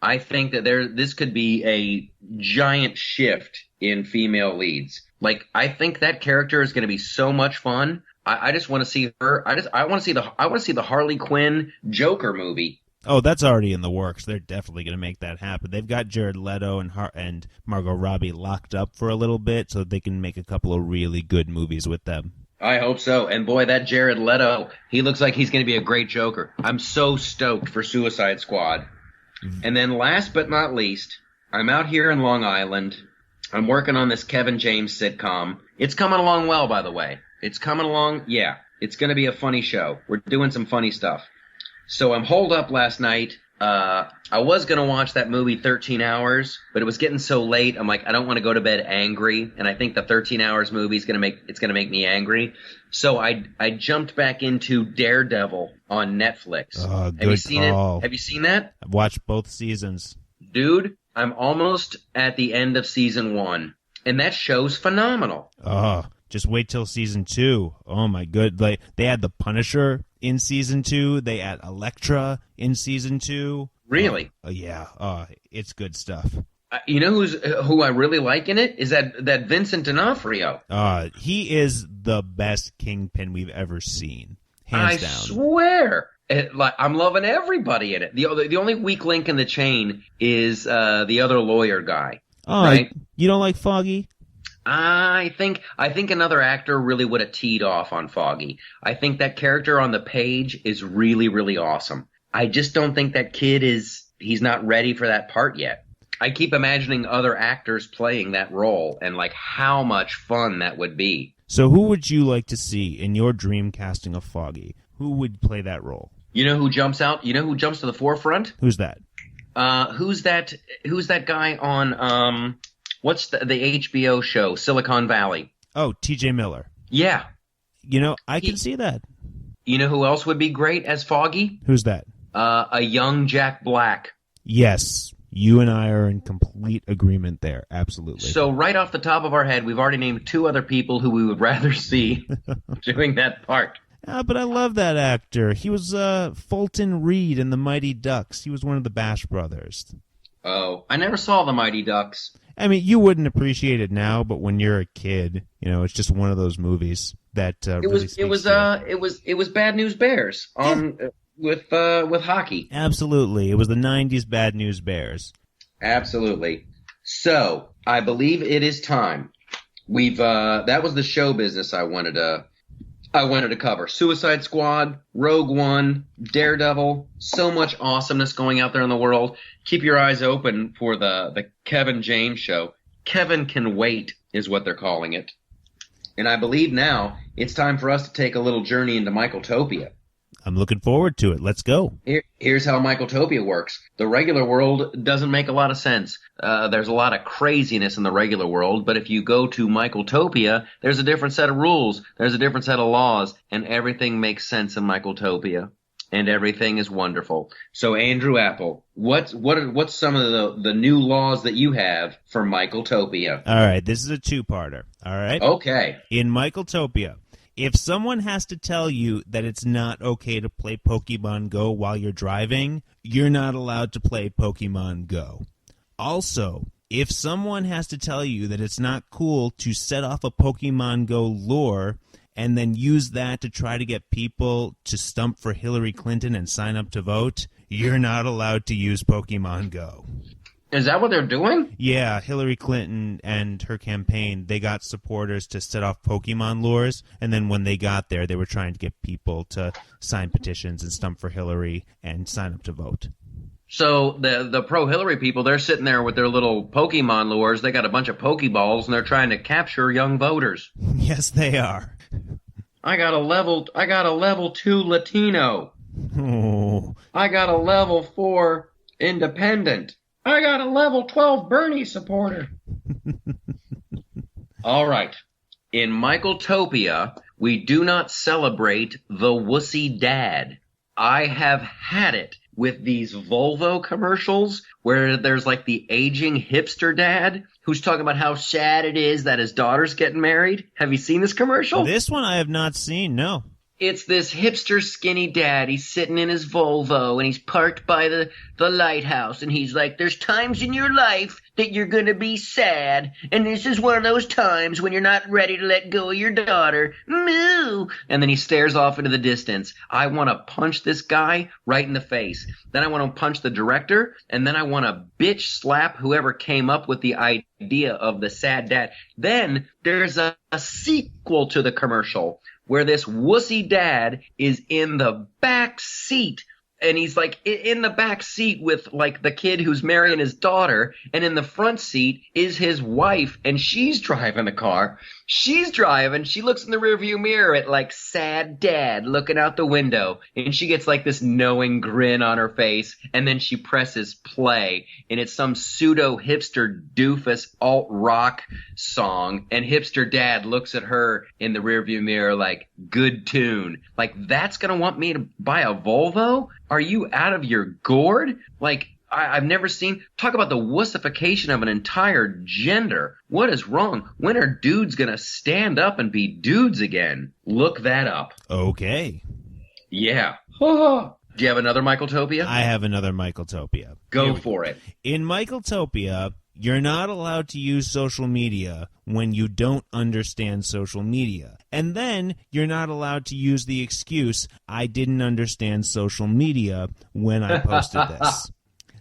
I think that this could be a giant shift in female leads. Like, I think that character is going to be so much fun. I just want to see her. I want to see the Harley Quinn Joker movie. Oh, that's already in the works. They're definitely going to make that happen. They've got Jared Leto and Margot Robbie locked up for a little bit so that they can make a couple of really good movies with them. I hope so. And boy, that Jared Leto, he looks like he's going to be a great Joker. I'm so stoked for Suicide Squad. And then last but not least, I'm out here in Long Island. I'm working on this Kevin James sitcom. It's coming along well, by the way. It's coming along. Yeah, it's going to be a funny show. We're doing some funny stuff. So I'm holed up last night. I was going to watch that movie 13 Hours, but it was getting so late. I'm like, I don't want to go to bed angry. And I think the 13 Hours movie is going to make me angry. So I jumped back into Daredevil on Netflix. Oh, good Have you seen call. it? Have you seen that? I've watched both seasons. Dude, I'm almost at the end of season 1, and that show's phenomenal. Oh, just wait till season 2. Oh my good! Like they had the Punisher in season 2. They had Elektra in season 2. Really? Yeah. It's good stuff. You know who I really like in it is that Vincent D'Onofrio. He is the best Kingpin we've ever seen, hands down. I swear. I'm loving everybody in it. The only weak link in the chain is the other lawyer guy. Oh, right? You don't like Foggy? I think another actor really would have teed off on Foggy. I think that character on the page is really, really awesome. I just don't think that kid he's not ready for that part yet. I keep imagining other actors playing that role and like how much fun that would be. So who would you like to see in your dream casting of Foggy? Who would play that role? You know who jumps out? You know who jumps to the forefront? Who's that? Who's that guy on what's the HBO show Silicon Valley? Oh, TJ Miller. Yeah. You know, I can see that. You know who else would be great as Foggy? Who's that? A young Jack Black. Yes. You and I are in complete agreement there. Absolutely. So right off the top of our head, we've already named 2 other people who we would rather see doing that part. But I love that actor. He was Fulton Reed in The Mighty Ducks. He was one of the Bash Brothers. Oh, I never saw The Mighty Ducks. I mean, you wouldn't appreciate it now, but when you're a kid, it's just one of those movies that it was Bad News Bears on. Yeah. With hockey. Absolutely. It was the 90s Bad News Bears. Absolutely. So, I believe it is time. That was the show business I wanted to cover. Suicide Squad, Rogue One, Daredevil, so much awesomeness going out there in the world. Keep your eyes open for the Kevin James show. Kevin Can Wait is what they're calling it. And I believe now it's time for us to take a little journey into Michaeltopia. I'm looking forward to it. Let's go. Here's how Michaeltopia works. The regular world doesn't make a lot of sense. There's a lot of craziness in the regular world, but if you go to Michaeltopia, there's a different set of rules, there's a different set of laws, and everything makes sense in Michaeltopia. and everything is wonderful. So, Andrew Apple, what's some of the new laws that you have for Michaeltopia? All right, this is a two-parter. All right. Okay. In Michaeltopia, if someone has to tell you that it's not okay to play Pokemon Go while you're driving, you're not allowed to play Pokemon Go. Also, if someone has to tell you that it's not cool to set off a Pokemon Go lure and then use that to try to get people to stump for Hillary Clinton and sign up to vote, you're not allowed to use Pokemon Go. Is that what they're doing? Yeah, Hillary Clinton and her campaign, they got supporters to set off Pokemon lures, and then when they got there, they were trying to get people to sign petitions and stump for Hillary and sign up to vote. So the pro-Hillary people, they're sitting there with their little Pokemon lures. They got a bunch of Pokeballs, and they're trying to capture young voters. Yes, they are. I got a level 2 Latino. Oh. I got a level 4 independent. I got a level 12 Bernie supporter. All right. In Michaeltopia, we do not celebrate the wussy dad. I have had it with these Volvo commercials where there's like the aging hipster dad who's talking about how sad it is that his daughter's getting married. Have you seen this commercial? This one I have not seen, no. It's this hipster skinny dad. He's sitting in his Volvo and he's parked by the lighthouse and he's like, there's times in your life that you're going to be sad. And this is one of those times when you're not ready to let go of your daughter. Moo! And then he stares off into the distance. I want to punch this guy right in the face. Then I want to punch the director. And then I want to bitch slap whoever came up with the idea of the sad dad. Then there's a sequel to the commercial where this wussy dad is in the back seat, and he's like in the back seat with like the kid who's marrying his daughter, and in the front seat is his wife, and she's driving the car. She's driving. She looks in the rearview mirror at like sad dad looking out the window, and she gets like this knowing grin on her face, and then she presses play, and it's some pseudo hipster doofus alt rock song, and hipster dad looks at her in the rearview mirror like, good tune. Like, that's gonna want me to buy a Volvo? Are you out of your gourd? Like, I've never seen – talk about the wussification of an entire gender. What is wrong? When are dudes going to stand up and be dudes again? Look that up. Okay. Yeah. Do you have another Michaeltopia? I have another Michaeltopia. Go for it. In Michaeltopia, you're not allowed to use social media when you don't understand social media. And then you're not allowed to use the excuse, I didn't understand social media when I posted this.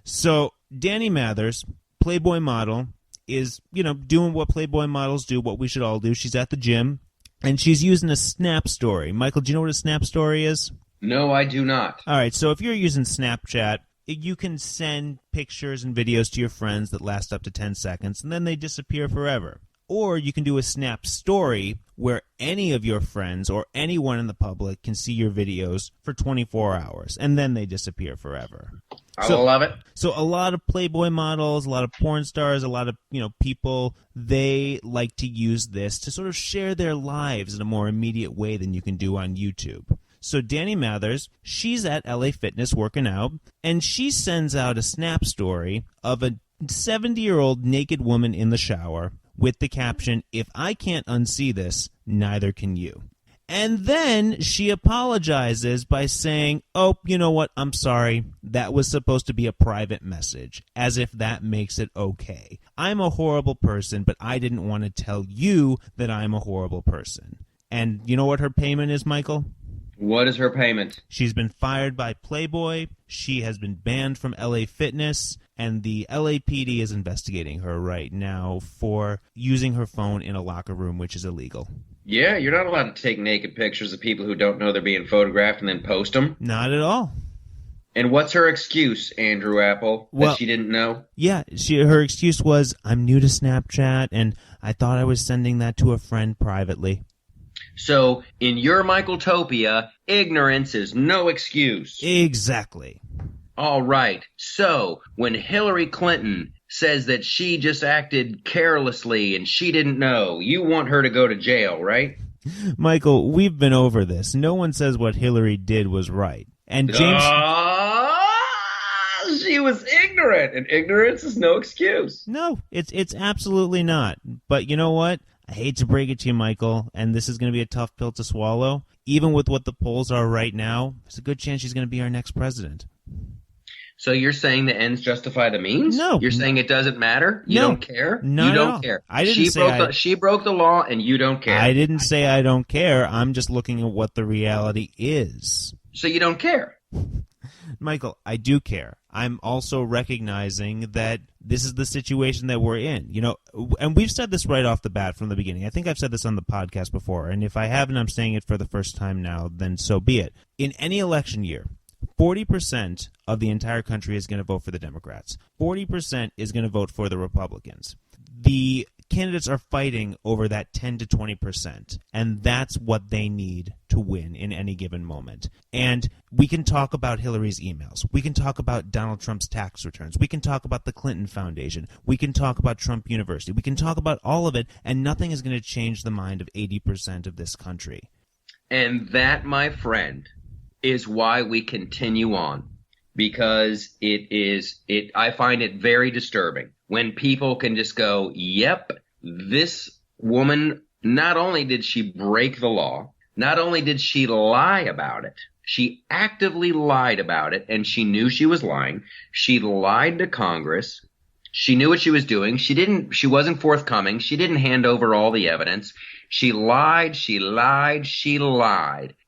So Danny Mathers, Playboy model, is, doing what Playboy models do, what we should all do. She's at the gym, and she's using a Snap Story. Michael, do you know what a Snap Story is? No, I do not. All right, so if you're using Snapchat, you can send pictures and videos to your friends that last up to 10 seconds, and then they disappear forever. Or you can do a Snap Story where any of your friends or anyone in the public can see your videos for 24 hours, and then they disappear forever. I love it. So a lot of Playboy models, a lot of porn stars, a lot of people, they like to use this to sort of share their lives in a more immediate way than you can do on YouTube. So Danny Mathers, she's at LA Fitness working out, and she sends out a Snap Story of a 70-year-old naked woman in the shower with the caption, if I can't unsee this, neither can you. And then she apologizes by saying, oh, you know what, I'm sorry, that was supposed to be a private message, as if that makes it okay. I'm a horrible person, but I didn't want to tell you that I'm a horrible person. And you know what her payment is, Michael? What is her payment? She's been fired by Playboy, she has been banned from LA Fitness, and the LAPD is investigating her right now for using her phone in a locker room, which is illegal. Yeah, you're not allowed to take naked pictures of people who don't know they're being photographed and then post them. Not at all. And what's her excuse, Andrew Apple, that she didn't know? Yeah, her excuse was, I'm new to Snapchat, and I thought I was sending that to a friend privately. So, in your Michaeltopia, ignorance is no excuse. Exactly. All right. So, when Hillary Clinton says that she just acted carelessly and she didn't know, you want her to go to jail, right? Michael, we've been over this. No one says what Hillary did was right. And James... She was ignorant, and ignorance is no excuse. No, it's absolutely not. But you know what? I hate to break it to you, Michael, and this is going to be a tough pill to swallow. Even with what the polls are right now, there's a good chance she's going to be our next president. So you're saying the ends justify the means? No. You're saying it doesn't matter? You don't care? No, you don't care. I didn't She broke the law, and you don't care. I didn't say I don't care. I'm just looking at what the reality is. So you don't care? Michael, I do care. I'm also recognizing that this is the situation that we're in. You know, and we've said this right off the bat from the beginning. I think I've said this on the podcast before, and if I haven't, I'm saying it for the first time now, then so be it. In any election year, 40% of the entire country is going to vote for the Democrats. 40% is going to vote for the Republicans. The candidates are fighting over that 10 to 20%, and that's what they need to win in any given moment. And we can talk about Hillary's emails. We can talk about Donald Trump's tax returns. We can talk about the Clinton Foundation. We can talk about Trump University. We can talk about all of it, and nothing is going to change the mind of 80% of this country. And that, my friend, is why we continue on, because I find it very disturbing when people can just go, yep, this woman, not only did she break the law, not only did she lie about it, she actively lied about it, and she knew she was lying. She lied to Congress. She knew what she was doing. She wasn't forthcoming. She didn't hand over all the evidence. She lied.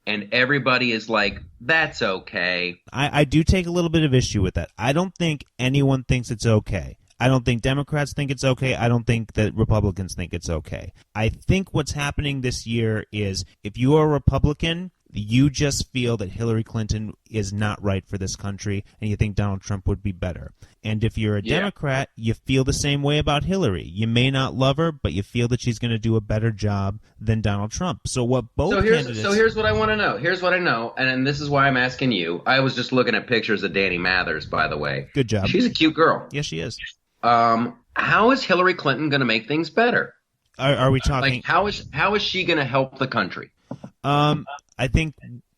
And everybody is like, that's okay. I do take a little bit of issue with that. I don't think anyone thinks it's okay. I don't think Democrats think it's okay. I don't think that Republicans think it's okay. I think what's happening this year is if you are a Republican, you just feel that Hillary Clinton is not right for this country and you think Donald Trump would be better. And if you're a Democrat, you feel the same way about Hillary. You may not love her, but you feel that she's going to do a better job than Donald Trump. So what both candidates... So here's what I want to know. Here's what I know, and this is why I'm asking you. I was just looking at pictures of Danny Mathers, by the way. Good job. She's a cute girl. Yes, she is. How is Hillary Clinton going to make things better? Are we talking... Like, how is she going to help the country? I think,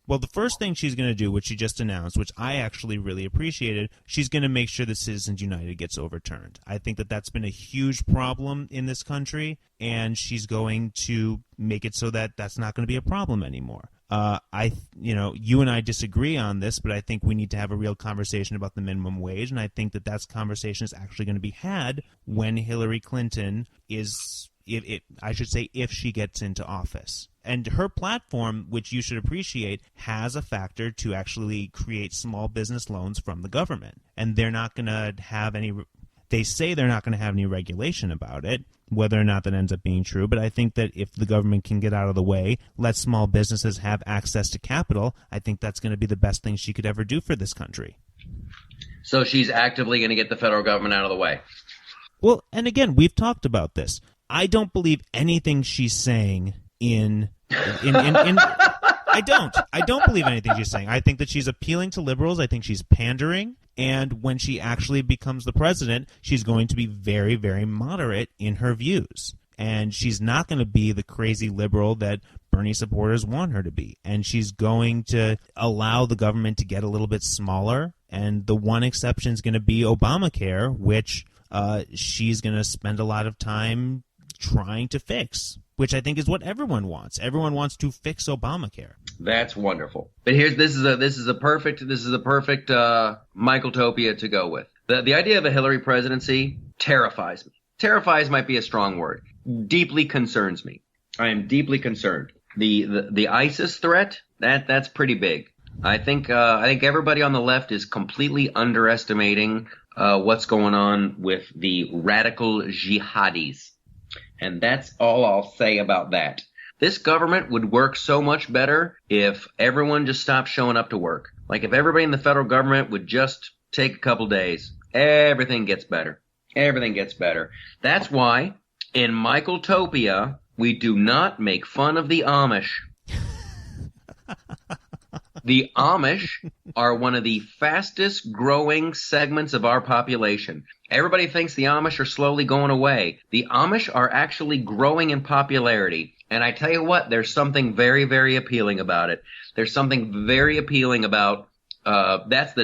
well, the first thing she's going to do, which she just announced, which I actually really appreciated, she's going to make sure that Citizens United gets overturned. I think that that's been a huge problem in this country, and she's going to make it so that that's not going to be a problem anymore. You and I disagree on this, but I think we need to have a real conversation about the minimum wage, and I think that that conversation is actually going to be had when Hillary Clinton is, if she gets into office. And her platform, which you should appreciate, has a factor to actually create small business loans from the government. And they're not going to have any – they say they're not going to have any regulation about it, whether or not that ends up being true. But I think that if the government can get out of the way, let small businesses have access to capital, I think that's going to be the best thing she could ever do for this country. So she's actively going to get the federal government out of the way. Well, and again, we've talked about this. I don't believe anything she's saying I don't believe anything she's saying. I think that she's appealing to liberals. I think she's pandering. And when she actually becomes the president, she's going to be very, very moderate in her views. And she's not going to be the crazy liberal that Bernie supporters want her to be. And she's going to allow the government to get a little bit smaller. And the one exception is going to be Obamacare, which she's going to spend a lot of time trying to fix, which I think is what everyone wants. Everyone wants to fix Obamacare. That's wonderful. But this is a perfect Michaeltopia to go with. The idea of a Hillary presidency terrifies me. Terrifies might be a strong word. Deeply concerns me. I am deeply concerned. The ISIS threat, that's pretty big. I think everybody on the left is completely underestimating what's going on with the radical jihadis. And that's all I'll say about that. This government would work so much better if everyone just stopped showing up to work. Like if everybody in the federal government would just take a couple days, everything gets better. Everything gets better. That's why in Michaeltopia, we do not make fun of the Amish. The Amish are one of the fastest growing segments of our population. Everybody thinks the Amish are slowly going away. The Amish are actually growing in popularity. And I tell you what, there's something very, very appealing about it. There's something very appealing about That's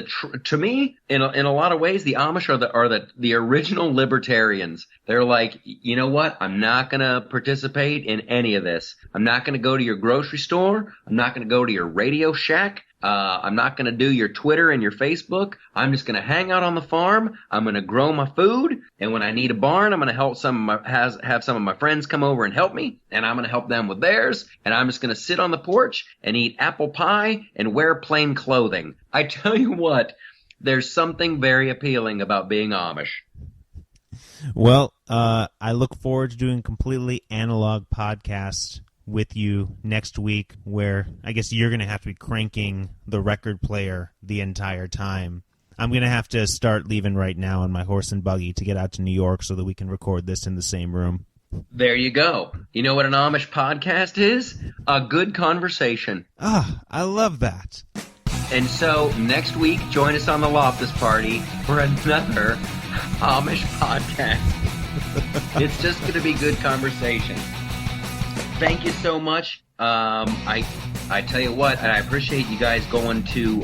to me, in a lot of ways, the Amish are the original libertarians. They're like, you know what? I'm not gonna participate in any of this. I'm not gonna go to your grocery store. I'm not gonna go to your Radio Shack. I'm not going to do your Twitter and your Facebook. I'm just going to hang out on the farm. I'm going to grow my food. And when I need a barn, I'm going to help have some of my friends come over and help me. And I'm going to help them with theirs. And I'm just going to sit on the porch and eat apple pie and wear plain clothing. I tell you what, there's something very appealing about being Amish. Well, I look forward to doing a completely analog podcast with you next week, where I guess you're going to have to be cranking the record player the entire time. I'm going to have to start leaving right now on my horse and buggy to get out to New York so that we can record this in the same room. There you go. You know what an Amish podcast is? A good conversation. I love that. And so next week, join us on the Loftus Party for another Amish podcast. It's just going to be good conversation. Thank you so much. I tell you what, and I appreciate you guys going to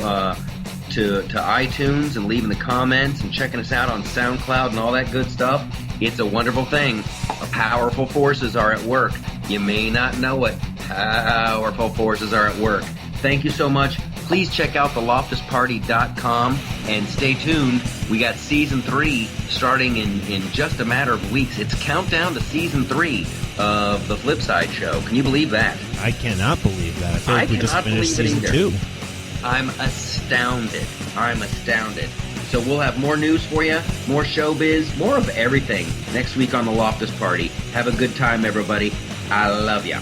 iTunes and leaving the comments and checking us out on SoundCloud and all that good stuff. It's a wonderful thing. Powerful forces are at work. You may not know it. Powerful forces are at work. Thank you so much. Please check out theloftusparty.com and stay tuned. We got Season 3 starting in just a matter of weeks. It's countdown to Season 3 of the Flipside Show. Can you believe that? I cannot believe that. I feel like we just finished Season 2. I'm astounded. So we'll have more news for you, more showbiz, more of everything next week on the Loftus Party. Have a good time, everybody. I love ya.